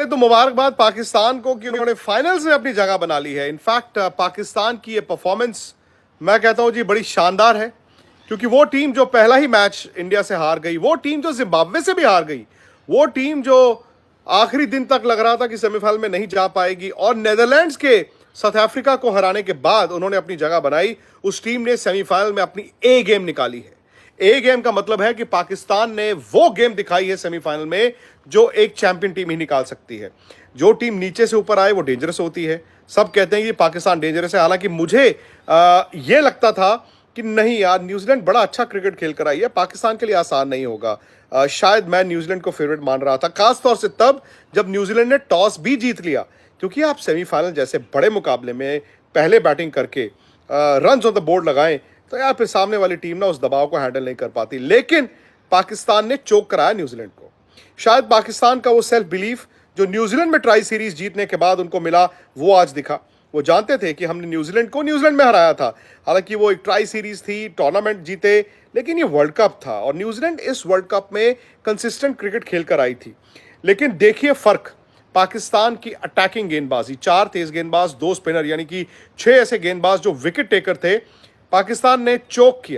तो मुबारकबाद पाकिस्तान को कि उन्होंने फाइनल्स में अपनी जगह बना ली है। इनफैक्ट पाकिस्तान की ये परफॉर्मेंस मैं कहता हूं जी बड़ी शानदार है, क्योंकि वो टीम जो पहला ही मैच इंडिया से हार गई, वो टीम जो जिम्बाब्वे से भी हार गई, वो टीम जो आखिरी दिन तक लग रहा था कि सेमीफाइनल में नहीं जा पाएगी, और नेदरलैंड्स के साउथ अफ्रीका को हराने के बाद उन्होंने अपनी जगह बनाई, उस टीम ने सेमीफाइनल में अपनी ए गेम निकाली है। ए गेम का मतलब है कि पाकिस्तान ने वो गेम दिखाई है सेमीफाइनल में जो एक चैंपियन टीम ही निकाल सकती है। जो टीम नीचे से ऊपर आए वो डेंजरस होती है। सब कहते हैं कि पाकिस्तान डेंजरस है, हालांकि मुझे ये लगता था कि नहीं यार, न्यूजीलैंड बड़ा अच्छा क्रिकेट खेल कर आई है, पाकिस्तान के लिए आसान नहीं होगा। शायद मैं न्यूजीलैंड को फेवरेट मान रहा था, खासतौर से तब जब न्यूजीलैंड ने टॉस भी जीत लिया, क्योंकि आप सेमीफाइनल जैसे बड़े मुकाबले में पहले बैटिंग करके रन ऑन द बोर्ड लगाएं तो यार फिर सामने वाली टीम ना उस दबाव को हैंडल नहीं कर पाती। लेकिन पाकिस्तान ने चोक कराया न्यूजीलैंड को। शायद पाकिस्तान का वो सेल्फ बिलीफ जो न्यूजीलैंड में ट्राई सीरीज जीतने के बाद उनको मिला, वो आज दिखा। वो जानते थे कि हमने न्यूजीलैंड को न्यूजीलैंड में हराया था, हालांकि वो एक ट्राई सीरीज थी, टूर्नामेंट जीते, लेकिन ये वर्ल्ड कप था और न्यूजीलैंड इस वर्ल्ड कप में कंसिस्टेंट क्रिकेट खेल कर आई थी। लेकिन देखिए फर्क, पाकिस्तान की अटैकिंग गेंदबाजी, 4 तेज गेंदबाज, 2 स्पिनर, यानी कि 6 ऐसे गेंदबाज जो विकेट टेकर थे, पाकिस्तान ने चोक किया।